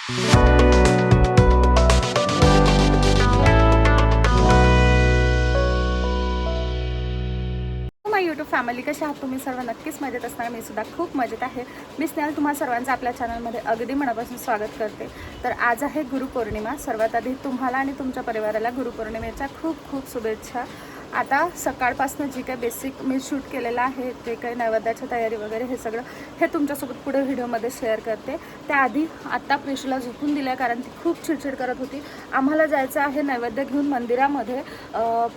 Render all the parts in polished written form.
माय YouTube family, कशा आहात तुम्ही सर्व? नक्कीच मजेत असणार. मी सुद्धा खूप मजेत आहे. मी स्नेहल तुम्हा सर्वांचं आपल्या चॅनलमध्ये अगदी मनापासून स्वागत करते. तर आज आहे गुरुपौर्णिमा. सर्वात आधी तुम्हाला आणि तुमच्या परिवाराला गुरुपौर्णिमेच्या खूप खूप शुभेच्छा. आता सकाळपासून जी काही बेसिक मी शूट केलेलं आहे, ते काही नैवेद्याची तयारी वगैरे हे सगळं हे तुमच्यासोबत पुढे व्हिडिओमध्ये शेअर करते. त्याआधी आत्ता प्रिशूला झोपून दिलं आहे, कारण ती खूप चिडचिड करत होती. आम्हाला जायचं आहे नैवेद्य घेऊन मंदिरामध्ये,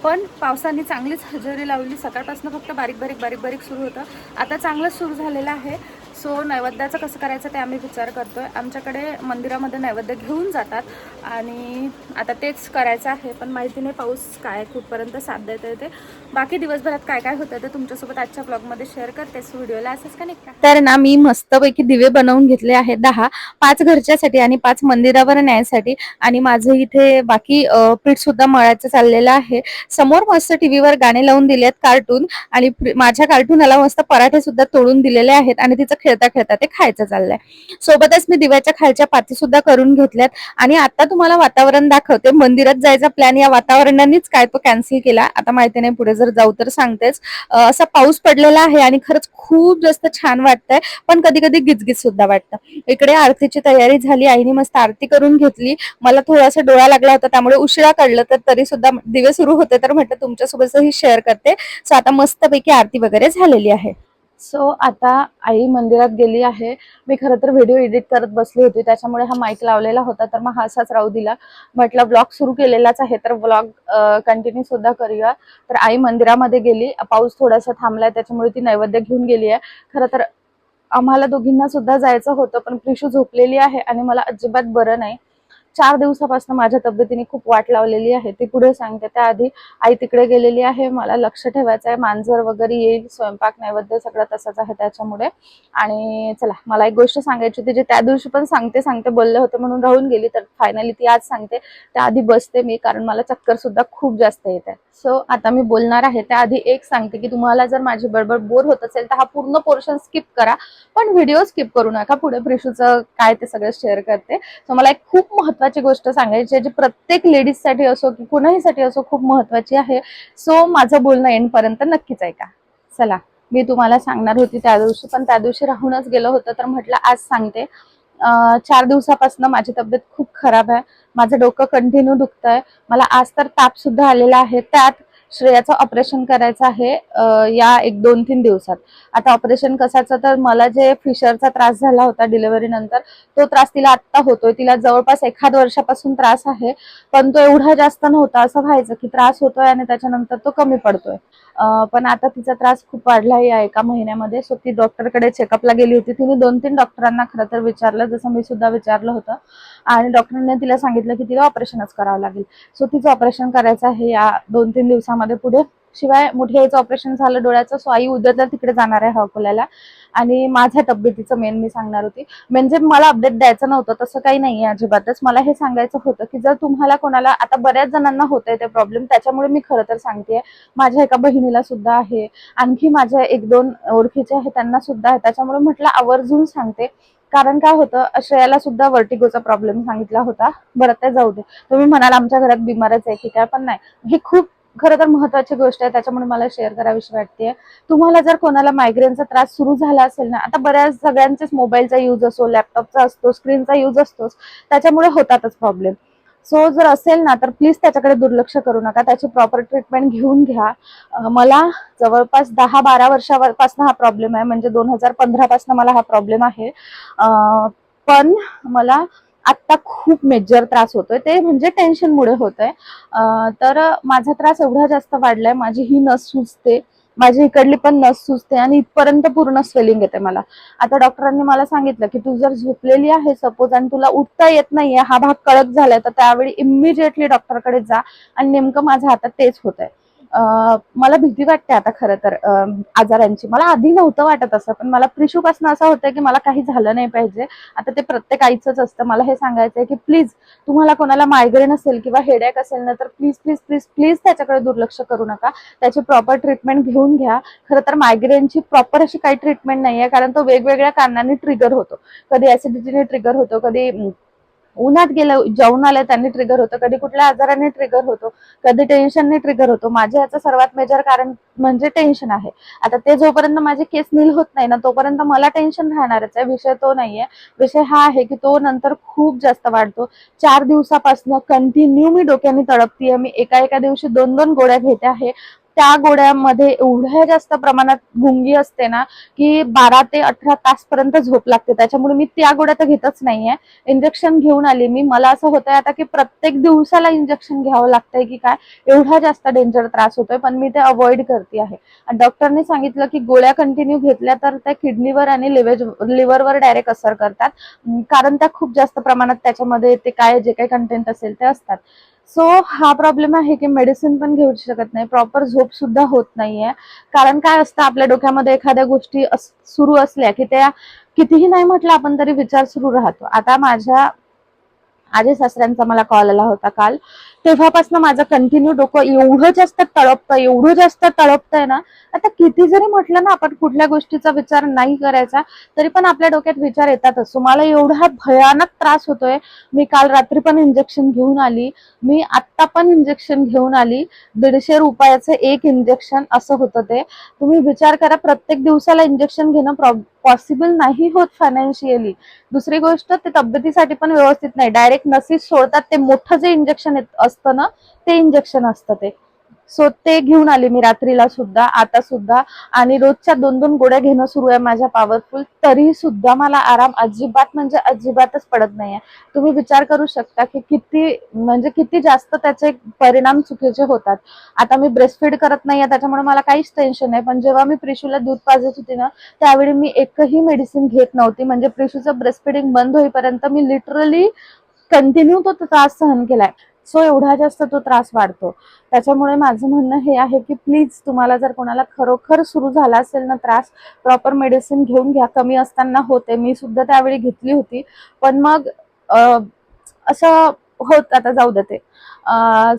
पण पावसाने चांगलीच हजेरी लावली. सकाळपासून फक्त बारीक बारीक सुरू होतं, आता चांगलंच सुरू झालेलं आहे. सो नैवेद्याचं कसं करायचं ते आम्ही विचार करतो आहे. आमच्याकडे मंदिरामध्ये नैवेद्य घेऊन जातात आणि आता तेच करायचं आहे. पण माहिती नाही पाऊस काय कुठपर्यंत साथ देत आहे ते. बाकी दिवसभरात काय काय होतं ते तुमच्यासोबत आजच्या ब्लॉगमध्ये शेअर करतेच. व्हिडिओला असंच का नाही का. तर ना मी मस्तपैकी दिवे बनवून घेतले आहेत 10, 5 घरच्यासाठी आणि 5 मंदिरावर न्यायसाठी. आणि माझं इथे बाकी पीठ सुद्धा मळायचं चाललेलं आहे. समोर मस्त टीव्हीवर गाणे लावून दिले आहेत कार्टून, आणि माझ्या कार्टूनला मस्त पराठे सुद्धा तोडून दिलेले आहेत आणि तिचं खेळता खेळता ते खायचं चाललंय. सोबतच मी दिव्याच्या खालच्या पाती सुद्धा करून घेतल्यात. आणि आता तुम्हाला वातावरण दाखवते. मंदिरात जायचा प्लॅन या वातावरणानेच काय तो कॅन्सल केला. आता माहिती नाही पुढे जर जाऊ तर सांगतेच. असा पाऊस पडलेला आहे आणि खरंच खूप जास्त छान वाटतंय, पण कधी कधी गिजगिज सुद्धा वाटतं. इकडे आरतीची तयारी झाली, आईने मस्त आरती करून घेतली. मला थोडासा डोळा लागला होता त्यामुळे उशिरा काढलं, तर तरी सुद्धा दिवे सुरू होते, तर म्हटलं तुमच्यासोबतही शेअर करते. सो आता मस्तपैकी आरती वगैरे झालेली आहे. सो आता आई मंदिरात गेली आहे. मी खरं तर व्हिडिओ एडिट करत बसली होती, त्याच्यामुळे हा माईक लावलेला होता, तर मग हा असाच राहू दिला. म्हटलं ब्लॉग सुरू केलेलाच आहे तर ब्लॉग कंटिन्यू सुद्धा करूया. तर आई मंदिरामध्ये गेली. पाऊस थोडासा थांबलाय त्याच्यामुळे ती नैवेद्य घेऊन गेली आहे. खरं तर आम्हाला दोघींना सुद्धा जायचं होतं, पण प्रिशू झोपलेली आहे आणि मला अजिबात बरं नाही. 4 दिवसापासून माझ्या तब्येतीने खूप वाट लावलेली आहे, ती पुढे सांगते. त्याआधी आई तिकडे गेलेली आहे. मला लक्ष ठेवायचं आहे, मांजर वगैरे येईल, स्वयंपाक नैवेद्य सगळं तसंच आहे त्याच्यामुळे. आणि चला, मला एक गोष्ट सांगायची होती, जी त्या दिवशी पण सांगते सांगते बोलले होते म्हणून राहून गेली, तर फायनली ती आज सांगते. त्याआधी बसते मी, कारण मला चक्कर सुद्धा खूप जास्त येत आहे. सो आता मी बोलणार आहे त्याआधी एक सांगते की तुम्हाला जर माझी बडबड बोर होत असेल तर हा पूर्ण पोर्शन स्किप करा, पण व्हिडिओ स्किप करू नका. पुढे प्रिशूचं काय ते सगळं शेअर करते. सो मला एक खूप महत्त्वाची गोष्ट सांगायची आहे, जी प्रत्येक लेडीजसाठी असो की कुणाहीसाठी असो खूप महत्त्वाची आहे. सो माझं बोलणं एंडपर्यंत नक्कीच ऐका. चला, मी तुम्हाला सांगणार होती त्या दिवशी, पण त्या दिवशी राहूनच गेलं होतं, तर म्हटलं आज सांगते. 4 दिवसापासून माझी तब्येत खूप खराब आहे. माझं डोकं कंटिन्यू दुखतंय. मला आज तर ताप सुद्धा आलेला आहे. त्यात श्रेयाचं ऑपरेशन करायचं आहे या 1-2-3 दिवसात. आता ऑपरेशन कशाचं, तर मला जे फिशरचा त्रास झाला होता डिलिव्हरी नंतर, तो त्रास तिला आत्ता होतोय. तिला जवळपास 1 वर्षापासून त्रास आहे, पण तो एवढा जास्त नव्हता. असं व्हायचं की त्रास होतोय आणि त्याच्यानंतर तो कमी पडतोय. पण आता तिचा त्रास खूप वाढला या 1 महिन्यामध्ये. सो ती डॉक्टरकडे चेकअपला गेली होती. तिने 2-3 डॉक्टरांना खरं तर विचारलं, जसं मी सुद्धा विचारलं होतं, आणि डॉक्टरांनी तिला सांगितलं की तिला ऑपरेशनच करावं लागेल. सो तिचं ऑपरेशन करायचं आहे या 2-3 दिवसामध्ये पुढे. शिवाय मोठ्या आईचं ऑपरेशन झालं डोळ्याचं, सो आई उद्या तर तिकडे जाणार आहे अकोल्याला. आणि माझ्या तब्येतीचं मेन मी सांगणार होती. म्हणजे मला अपडेट द्यायचं नव्हतं, तसं काही नाहीये अजिबातच. मला हे सांगायचं होतं की जर तुम्हाला कोणाला, आता बऱ्याच जणांना होतंय ते प्रॉब्लेम, त्याच्यामुळे मी खरं तर सांगतेय. माझ्या एका बहिणीला सुद्धा आहे, आणखी माझ्या 1-2 ओळखीचे आहे त्यांना सुद्धा आहे, त्याच्यामुळे म्हटलं आवर्जून सांगते. कारण काय होतं, श्रेयाला सुद्धा वर्टिगोचा प्रॉब्लेम सांगितला होता. बरं ते जाऊ दे. तुम्ही म्हणाल आमच्या घरात बिमारच आहे की काय, पण नाही, ही खूप खरं तर महत्वाची गोष्ट आहे, त्याच्यामुळे मला शेअर करावीशी वाटते. तुम्हाला जर कोणाला मायग्रेनचा त्रास सुरू झाला असेल ना, आता बऱ्याच सगळ्यांचेच मोबाईलचा यूज असो, लॅपटॉपचा असतो, स्क्रीनचा यूज असतोच, त्याच्यामुळे होतातच प्रॉब्लेम. सो जर असेल ना तर प्लीज त्याच्याकडे दुर्लक्ष करू नका, त्याची प्रॉपर ट्रीटमेंट घेऊन घ्या. मला जवळपास 10-12 वर्षापासून हा प्रॉब्लेम आहे, म्हणजे 2015 पासून मला हा प्रॉब्लेम आहे. पण मला आत्ता खूप मेजर त्रास होतोय, ते म्हणजे टेन्शनमुळे होतोय. तर माझा त्रास एवढा जास्त वाढलाय, माझी ही नस सुजते, माझी इकडली पण नस सुजते आणि इथपर्यंत पूर्ण स्वेलिंग येते मला. आता डॉक्टरांनी मला सांगितलं की तू जर झोपलेली आहे सपोज आणि तुला उठता येत नाहीये, हा भाग कडक झालाय, तर त्यावेळी इमिजिएटली डॉक्टरकडे जा. आणि नेमकं माझ्या हातात तेच होतंय. मला भीती वाटते आता खरं तर आजारांची. मला आधी नव्हतं वाटत असं, पण मला प्रिशूपासून असं होतं की मला काही झालं नाही पाहिजे. आता ते प्रत्येक आईचंच असतं. मला हे सांगायचंय की प्लीज तुम्हाला कोणाला मायग्रेन असेल किंवा हेडेक असेल ना, तर प्लीज प्लीज प्लीज प्लीज त्याच्याकडे दुर्लक्ष करू नका. त्याची प्रॉपर ट्रीटमेंट घेऊन घ्या. खरं तर मायग्रेनची प्रॉपर अशी काही ट्रीटमेंट नाहीये, कारण तो वेगवेगळ्या कारणांनी ट्रिगर होतो. कधी ऍसिडिटीने ट्रिगर होतो, कधी उन्हात गेलं, जाऊन आलं त्यांनी ट्रिगर होतं, कधी कुठल्या आजाराने ट्रिगर होतो, कधी टेन्शनने ट्रिगर होतो. माझे याचं सर्वात मेजर कारण म्हणजे टेन्शन आहे. आता ते जोपर्यंत माझे केस नील होत नाही ना तोपर्यंत मला टेन्शन राहणारच आहे. विषय तो नाहीये. विषय हा आहे की तो नंतर खूप जास्त वाढतो. 4 दिवसापासून कंटिन्यू मी डोक्याने तडपतीये. मी एका एका दिवशी 2-2 गोळ्या घेते आहे. त्या गोळ्यामध्ये एवढ्या जास्त प्रमाणात गुंगी असते ना की 12 ते 18 तास पर्यंत झोप लागते. त्याच्यामुळे मी त्या गोळ्या तर घेतच नाहीये. इंजेक्शन घेऊन आली मी. मला असं होतंय आता की प्रत्येक दिवसाला इंजेक्शन घ्यावं लागतंय की काय, एवढा जास्त डेंजर त्रास होतोय, पण मी ते अवॉइड करते आहे. आणि डॉक्टरने सांगितलं की गोळ्या कंटिन्यू घेतल्या तर त्या किडनीवर आणि लिव्हरवर डायरेक्ट असर करतात, कारण त्या खूप जास्त प्रमाणात त्याच्यामध्ये ते काय जे काही कंटेंट असेल ते असतात. सो हा प्रॉब्लेम आहे की मेडिसिन पण घेऊ शकत नाही, प्रॉपर झोप सुद्धा होत नाहीये. कारण काय असतं, आपल्या डोक्यामध्ये एखाद्या गोष्टी सुरू असल्या की त्या कितीही नाही म्हटलं आपण तरी विचार सुरू राहतो. आता माझ्या आजी सासऱ्यांचा मला कॉल आला होता काल, तेव्हापासून माझं कंटिन्यू डोकं एवढं जास्त तळपतंय ना. आता किती जरी म्हटलं ना आपण कुठल्या गोष्टीचा विचार नाही करायचा तरी पण आपल्या डोक्यात विचार येतातच. मला एवढा भयानक त्रास होतोय. मी काल रात्री पण इंजेक्शन घेऊन आली, मी आत्ता पण इंजेक्शन घेऊन आली. 150 रुपयाचं एक इंजेक्शन असं होतं ते. तुम्ही विचार करा, प्रत्येक दिवसाला इंजेक्शन घेणं पॉसिबल नाही होत फायनान्शियली. दुसरी गोष्ट, ते तब्येतीसाठी पण व्यवस्थित नाही. डायरेक्ट नसीच सोडतात, ते मोठं जे इंजेक्शन असतं ना ते इंजेक्शन असतं ते. सो ते घेऊन आली मी रात्रीला सुद्धा, आता सुद्धा. आणि रोजच्या 2-2 गोळ्या घेणं सुरू आहे माझ्या पॉवरफुल, तरी सुद्धा मला आराम अजिबात म्हणजे अजिबातच पडत नाहीये. तुम्ही विचार करू शकता की किती जास्त त्याचे परिणाम चुकीचे होतात. आता मी ब्रेस्टफीड करत नाहीये त्याच्यामुळे मला काहीच टेन्शन नाही, पण जेव्हा मी प्रिशूला दूध पाजत होती ना त्यावेळी मी एकही मेडिसिन घेत नव्हती. म्हणजे प्रिशूचं ब्रेस्टफीडिंग बंद होईपर्यंत मी लिटरली कंटिन्यू तो त्रास सहन केलाय. सो एवढा जास्त तो त्रास वाढतो. त्याच्यामुळे माझं म्हणणं हे आहे की प्लीज, तुम्हाला जर कोणाला खरोखर सुरू झाला असेल ना त्रास, प्रॉपर मेडिसिन घेऊन घ्या. कमी असताना होते, मी सुद्धा त्यावेळी घेतली होती, पण मग असं होत, आता जाऊ देते.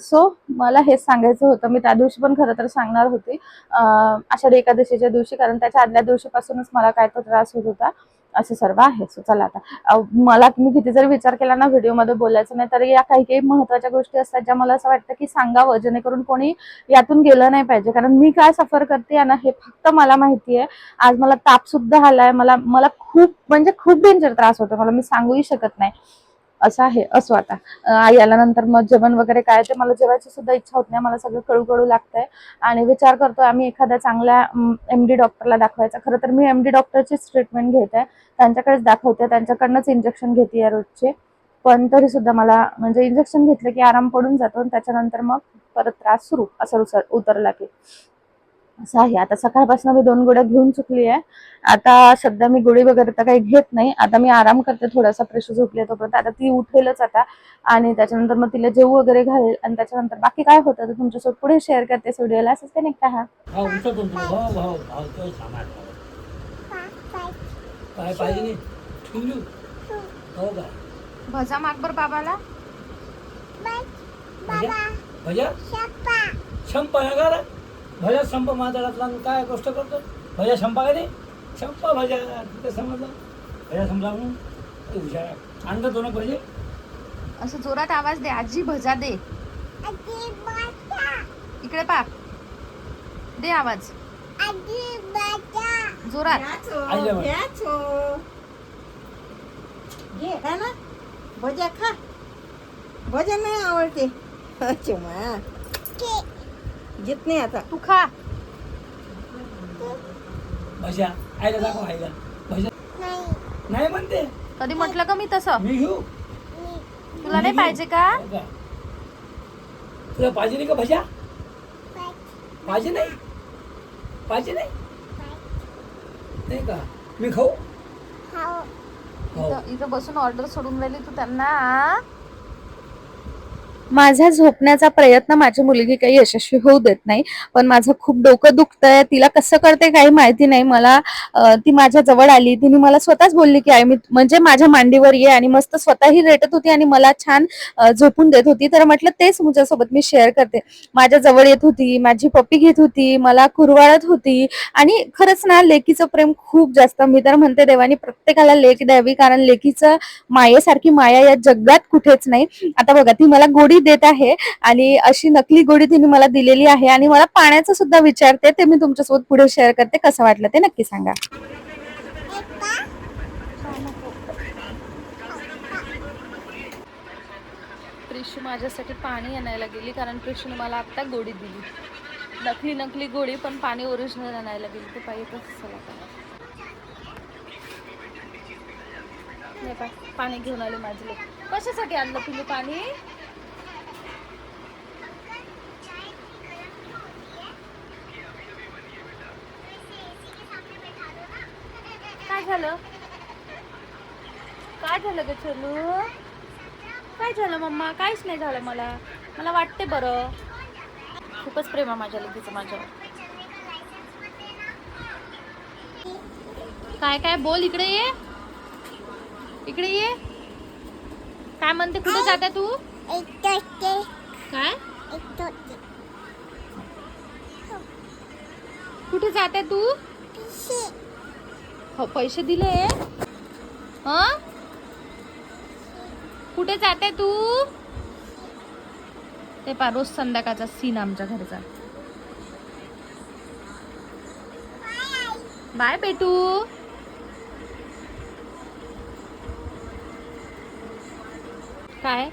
सो मला हेच सांगायचं होतं. मी त्या दिवशी पण खरं तर सांगणार होती, आषाढी एकादशीच्या दिवशी, कारण त्याच्या आदल्या दिवशीपासूनच मला काय तो त्रास होत होता. असं सर्व आहे. सो चला आता, मला मी किती जरी विचार केला ना व्हिडिओमध्ये बोलायचं नाही, तरी या काही काही महत्त्वाच्या गोष्टी असतात ज्या मला असं वाटतं की सांगावं, जेणेकरून कोणी यातून गेलं नाही पाहिजे. कारण मी काय सफर करते ना हे फक्त मला माहिती आहे. आज मला ताप सुद्धा आलाय, मला खूप म्हणजे खूप डेंजर त्रास होतो, मला मी सांगूही शकत नाही. असं आहे. असो आता, आई आल्यानंतर मग जेवण वगैरे काय ते मला जेवायची सुद्धा इच्छा होत नाही. मला सगळं कडू कडू लागतंय आणि विचार करतो आम्ही एखाद्या चांगल्या MD डॉक्टरला दाखवायचा. खरं तर मी MD डॉक्टरचीच ट्रीटमेंट घेत आहे, त्यांच्याकडेच दाखवते, त्यांच्याकडनंच इंजेक्शन घेते रोजचे. पण तरी सुद्धा मला म्हणजे इंजेक्शन घेतलं की आराम पडून जातो आणि त्याच्यानंतर मग परत त्रास सुरू असं उतरला की. असं आहे. आता सकाळपासून मी 2 गोळ्या घेऊन चुकली आहे. आता सध्या मी गोळी वगैरे तर काही घेत नाही. आता मी आराम करते थोडासा, प्रेशर झोपले तोपर्यंत. आता ती उठेलच आता आणि त्याच्यानंतर मग तिला जेवू वगैरे घालेल आणि त्याच्यानंतर बाकी काय होतं तर तुमच्यासोबत पुढे शेअर करते व्हिडिओला. असंच ते नाही का. काय पाहिजे नाही ठेवू हो का भजा मागबर बाबाला. भजा शंपा का रे? भजा संप माझा काय गोष्ट करतो. भजा संपा का नाही संपा भजा तिथे समजलं. भजा संपला म्हणून हुशार आणलं दोन भजे. असं जोरात आवाज दे, आजी भजा दे. इकडे पा, दे आवाज जोरात. घे खा ना भजा, खा. भजा नाही आवडते. अच्छा घेत नाही आता. तू खा. भजा आईला दाखव. आईला भजा नाही म्हणते. कधी म्हटलं का मी तसं? मी घेऊ. तुला नाही पाहिजे का? तुला पाहिजे नाही का भजा? पाहिजे नाही. पाहिजे नाही नाही का? मी खाऊ. इथं बसून ऑर्डर सोडून राहिली तू त्यांना. माझा झोपण्याचा प्रयत्न माझी मुलगी काही यशस्वी होऊ देत नाही, पण माझं खूप डोकं दुखतंय. तिला कसं करते काही माहिती नाही मला. ती माझ्या जवळ आली, तिने मला स्वतःच बोलली की आई मी म्हणजे माझ्या मांडीवर ये, आणि मस्त स्वतःही रेटत होती आणि मला छान झोपून देत होती. तर म्हटलं तेच तुझ्यासोबत मी शेअर करते. माझ्या जवळ येत होती, माझी पप्पी घेत होती, मला कुरवाळत होती. आणि खरंच ना, लेकीचं प्रेम खूप जास्त. मी तर म्हणते देवानी प्रत्येकाला लेक द्यावी, कारण लेकीचं मायेसारखी माया या जगात कुठेच नाही. आता बघा, ती मला गोडी देत आहे आणि अशी नकली गोडी तिने मला दिलेली आहे, आणि मला पाण्याचं सुद्धा विचारते. ते मी तुमच्यासोबत पुढे शेअर करते. कसं वाटलं ते नक्की सांगा. प्रिशू माझ्यासाठी पाणी आणायला गेली, कारण प्रिशूने मला आत्ता गोडी दिली. नकली गोडी, पण पाणी ओरिजिनल आणायला गेली. ते पाहिजे नाही पा पाणी घेऊन आले माझे लोक. कशासाठी आणलं पिलू पाणी? काय झालं? काय झालं ग चलू? काय झालं मम्मा? काहीच नाही झालं. मला वाटते बरं. खूपच प्रेम आहे माझ्या लेकीचं माझ्यावर. काय काय बोल, इकडे ये, इकडे ये. काय म्हणते? कुठे जाते तू? काय कुठे जाते तू? हो, पैसे दिले. हं? कुठे जाते तू? ते पा रोज संध्याकाळचा सीन आमच्या घरचा. बाय बेटू. काय?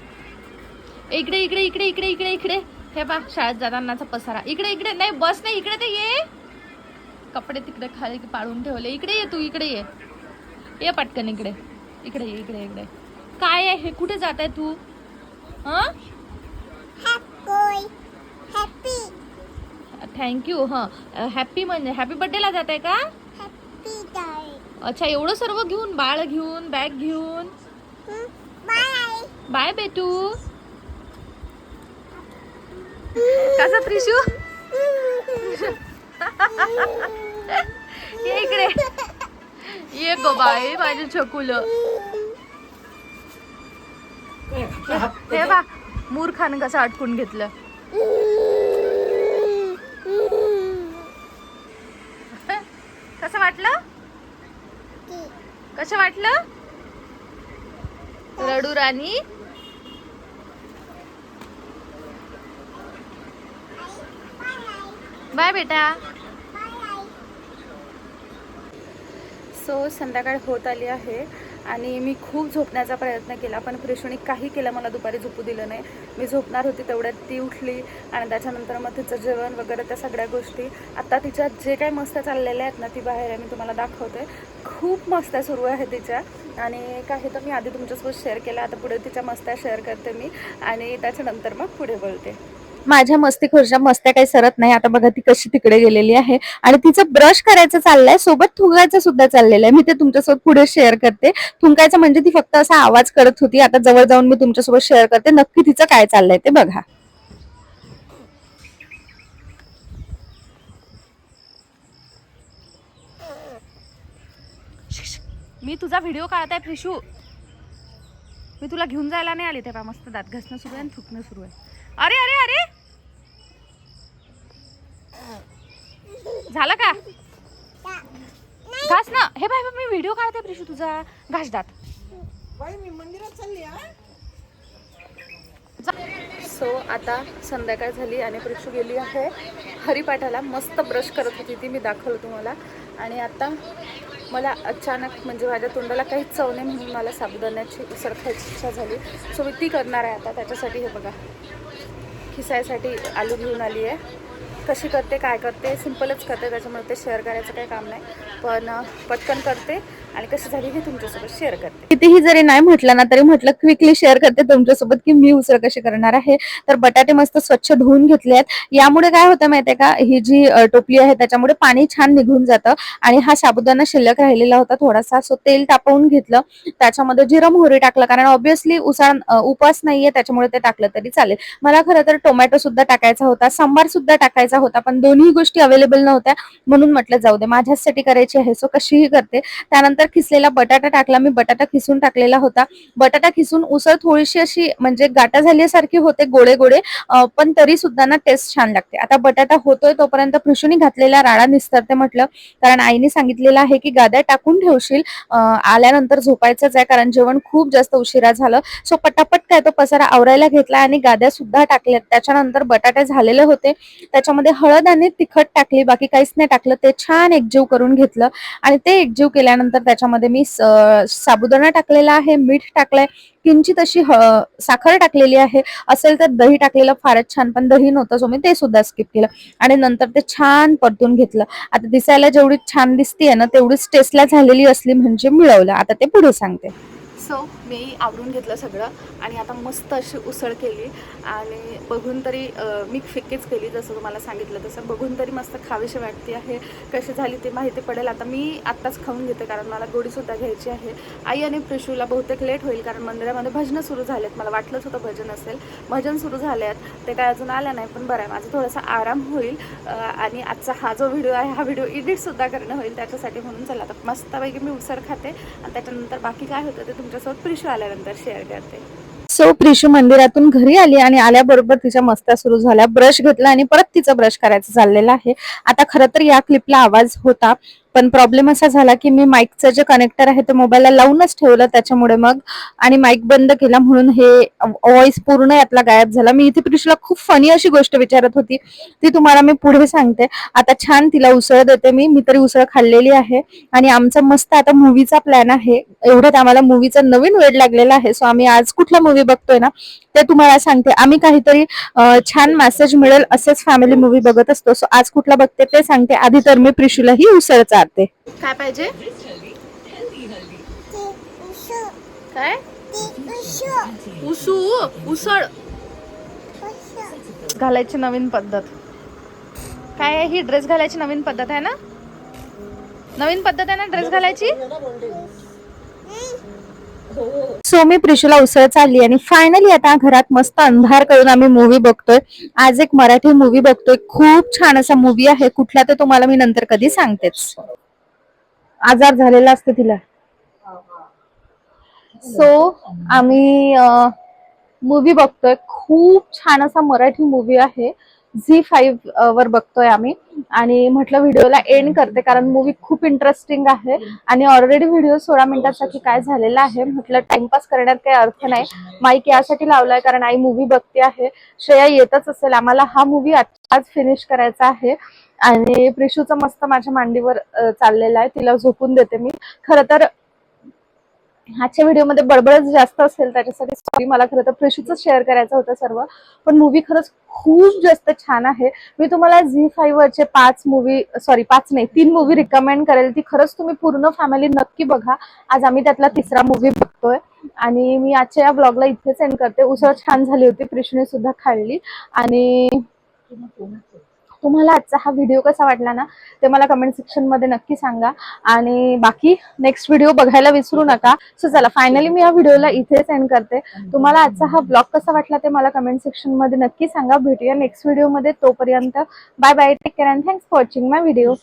इकडे इकडे इकडे इकडे इकडे इकडे. हे बा शाळेत जातानाचा पसारा. इकडे इकडे नाही, बस नाही, इकडे ते ये. कपडे तिकडे खाली पाडून ठेवले. इकडे ये तू, इकडे ये पटकन इकडे. इकडे ये, इकडे इकडे. काय आहे हे? कुठे जात आहे तू? हं? थँक्यू. हं, हॅपी म्हणजे हॅपी बर्थडेला जात आहे का? अच्छा, एवढं सर्व घेऊन, बाळ घेऊन, बॅग घेऊन. बाय बेटू. कसा प्रिशू? ये इकडे ये गो बाई माझे छकुल. हे बा मूर्खाने कसं अटकून घेतलं. कसं वाटलं? कसं वाटलं? रडू राणी. बाय बेटा. सो संध्याकाळ होत आली आहे आणि मी खूप झोपण्याचा प्रयत्न केला, पण प्रिशूने काही केलं, मला दुपारी झोपू दिलं नाही. मी झोपणार होती तेवढ्यात ती उठली, आणि त्याच्यानंतर मग तिचं जेवण वगैरे त्या सगळ्या गोष्टी. आता तिच्या जे काही मस्त चाललेल्या आहेत ना, ती बाहेर आहे, मी तुम्हाला दाखवते. खूप मस्त सुरू आहे तिच्या, आणि काही तर मी आधी तुमच्यासोबत शेअर केलं, आता पुढे तिच्या मस्त्या शेअर करते मी, आणि त्याच्यानंतर मग पुढे बोलते. माझ्या मस्तीखोरच्या मस्त्या काही सरत नाही. आता बघा ती कशी तिकडे गेलेली आहे, आणि तिचं ब्रश करायचं चाललंय, सोबत थुंकायचं सुद्धा चाललेलं आहे. मी ते तुमच्यासोबत पुढे शेअर करते. थुंकायचं म्हणजे ती फक्त असा आवाज करत होती. आता जवळ जाऊन मी तुमच्यासोबत शेअर करते नक्की तिचं काय चाललंय ते बघा. मी तुझा व्हिडिओ काढताय प्रिशू. मी तुला घेऊन जायला नाही आले. तेव्हा मस्त दात घासणं सुरू आहे आणि थुकणं सुरू आहे. अरे अरे अरे, झालं का? घास ना. हे बाय, मी व्हिडिओ काढते प्रिशू तुझा. घास दात. मी मंदिरात चालली. सो आता संध्याकाळ झाली आणि प्रिशू गेली आहे हरिपाठाला. मस्त ब्रश करत होती ती, मी दाखवलं तुम्हाला. आणि आता मला अचानक म्हणजे माझ्या तोंडाला काही चव नाही, म्हणून मला साबुदाण्याची उसळ खायची इच्छा झाली. सो मी ती करणार आहे आता. त्याच्यासाठी हे बघा, खिसायसाठी आलू घेऊन आली आहे. कशी करते, काय करते, सिम्पलच करते, त्याच्यामुळे ते शेअर करायचं काही काम नाही, पण पटकन करते आणि कशी झाली हे तुमच्यासोबत शेअर करते. कितीही जरी नाही म्हटलं ना तरी म्हटलं क्विकली शेअर करते तुमच्यासोबत की मी उसळ कशी करणार आहे. तर बटाटे मस्त स्वच्छ धुवून घेतले आहेत. यामुळे काय होतं माहितीये का, ही जी टोपली आहे त्याच्यामुळे पाणी छान निघून जातं. आणि हा साबुदाणा शिल्लक राहिलेला होता थोडासा, सो तेल तापवून घेतलं, त्याच्यामध्ये जिरं मोहरी टाकलं, कारण ऑब्व्हियसली उसळ उपास नाहीये त्याच्यामुळे ते टाकलं तरी चालेल. मला खरं तर टोमॅटो सुद्धा टाकायचा होता, सांबार सुद्धा टाकायचा होता, पण दोन्ही गोष्टी अवेलेबल नव्हत्या म्हणून म्हटलं जाऊ दे माझ्यासाठी करायची आहे सो कशीही करते. त्यानंतर खिसलेला बटाटा टाकला, मी बटाटा खिसून टाकलेला होता. बटाटा खिसून उसळ थोडीशी अशी म्हणजे गाठा झाल्यासारखी होते, गोडे गोडे, पण तरी सुद्धा ना टेस्ट छान लागते. आता बटाटा होतोय तोपर्यंत पृशूनी घातलेला राडा निस्तरते म्हटलं, कारण आईने सांगितलेलं आहे की गाद्या टाकून ठेवशील, आल्यानंतर झोपायचंच आहे कारण जेवण खूप जास्त उशिरा झालं. सो पटापट काय तो पसारा आवरायला घेतला आणि गाद्या सुद्धा टाकल्यात. त्याच्यानंतर बटाटे झालेले होते, त्याच्यामध्ये हळद आणि तिखट टाकली, बाकी काहीच नाही टाकलं. ते छान एकजीव करून घेतलं आणि ते एकजीव केल्यानंतर त्याच्यामध्ये मी साबुदाणा टाकलेला आहे, मीठ टाकलंय, किंचित अशी साखर टाकलेली आहे, असेल तर दही टाकलेलं फारच छान, पण दही नव्हतं सो मी ते सुद्धा स्किप केलं आणि नंतर ते छान परतून घेतलं. आता दिसायला जेवढी छान दिसतीये ना तेवढीच टेस्टला झालेली असली म्हणजे मिळवलं. आता ते पुढे सांगते. सो मी आवरून घेतलं सगळं आणि आता मस्त अशी उसळ केली आणि बघून तरी मी फिक्कीच केली जसं तुम्हाला सांगितलं तसं, बघून तरी मस्त खावीशी वाटते आहे. कशी झाली ते माहिती पडेल. आता मी आत्ताच खाऊन घेते कारण मला गोडीसुद्धा घ्यायची आहे. आई आणि प्रिशूला बहुतेक लेट होईल कारण मंदिरामध्ये भजनं सुरू झालेत. मला वाटलंच होतं भजन असेल, भजन सुरू झाले आहेत, ते काय अजून आलं नाही, पण बरं आहे माझं थोडासा आराम होईल. आणि आजचा हा जो व्हिडिओ आहे हा व्हिडिओ एडिटसुद्धा करणं होईल त्याच्यासाठी, म्हणून चला आता मस्तपैकी मी उसळ खाते आणि त्याच्यानंतर बाकी काय होतं ते तुमच्यासोबत प्रिशू आल्यानंतर शेअर करते. सो प्रिशू मंदिरातून घरी आली आणि आल्याबरोबर तिच्या मस्त्या सुरू झाल्या. ब्रश घेतला आणि परत तिचं ब्रश करायचं चाललेलं आहे. आता खरं तर या क्लिपला आवाज होता, पण प्रॉब्लेम असा झाला की मी माईकचं जे कनेक्टर आहे ते मोबाईलला लावूनच ठेवलं, त्याच्यामुळे मग आणि माईक बंद केला म्हणून हे व्हॉइस पूर्ण यातला गायब झाला. मी इथे प्रिशूला खूप फनी अशी गोष्ट विचारत होती, ती तुम्हाला मी पुढे सांगते. आता छान तिला उसळ देते मी तरी उसळ खाल्लेली आहे आणि आमचा मस्त आता मूवीचा प्लॅन आहे. एवढ्यात आम्हाला मूवीचा नवीन वेळ लागलेला आहे, सो आम्ही आज कुठला मूवी बघतोय ना ते तुम्हाला सांगते. आम्ही काहीतरी छान मेसेज मिळेल असेच फॅमिली मूवी बघत असतो, सो आज कुठला बघते ते सांगते. आधी तर मी प्रिशूला ही उसळ चारते. काय पाहिजे, काय उसू उसळ घालायची नवीन पद्धत काय आहे? ही ड्रेस घालायची नवीन पद्धत आहे ना, नवीन पद्धत आहे ना ड्रेस घालायची. सो मी प्रिशूला उसळ चालली आणि फायनली आता घरात मस्त अंधार करून आम्ही मूवी बघतोय. आज एक मराठी मूवी बघतोय, खूप छान असा मूवी आहे. कुठला ते तुम्हाला मी नंतर कधी सांगतेच. आजार झालेला असते तिला. सो आम्ही मूवी बघतोय, खूप छान असा मराठी मूवी आहे. झी5 वर बघतोय आम्ही आणि म्हटलं व्हिडिओला एंड करते कारण मूवी खूप इंटरेस्टिंग आहे आणि ऑलरेडी व्हिडिओ 16 मिनिटासाठी काय झालेला आहे. म्हटलं टाइमपास करण्यात काही अर्थ नाही. माईक यासाठी लावलाय कारण आई मूवी बघते आहे. श्रेया येतच असेल, आम्हाला हा मूवी आज फिनिश करायचा आहे आणि प्रिशूचं मस्त माझ्या मांडीवर चाललेलं आहे, तिला झोपून देते मी. खरं तर आजच्या व्हिडिओमध्ये बडबडच जास्त असेल त्याच्यासाठी सॉरी. मला खरं तर प्रिशूचं शेअर करायचं होतं सर्व, पण मूवी खरंच खूप जास्त छान आहे. मी तुम्हाला झी5 वरचे 5 नाही 3 मूवी रिकमेंड करेल, ती खरंच तुम्ही पूर्ण फॅमिली नक्की बघा. आज आम्ही त्यातला 3रा मूवी बघतोय आणि मी आजच्या या ब्लॉगला इथेच एंड करते. उसळ छान झाली होती, प्रिशूने सुद्धा खाल्ली आणि तुम्हाला आजचा हा व्हिडिओ कसा वाटला ना ते मला कमेंट सेक्शन मध्ये नक्की सांगा आणि बाकी नेक्स्ट व्हिडिओ बघायला विसरू नका. सो चला फायनली मी या व्हिडिओला इथेच एंड करते. तुम्हाला आजचा हा ब्लॉग कसा वाटला ते मला कमेंट सेक्शन मध्ये नक्की सांगा. भेटूया नेक्स्ट व्हिडिओ मध्ये, तोपर्यंत bye bye, take care and thanks for watching my video.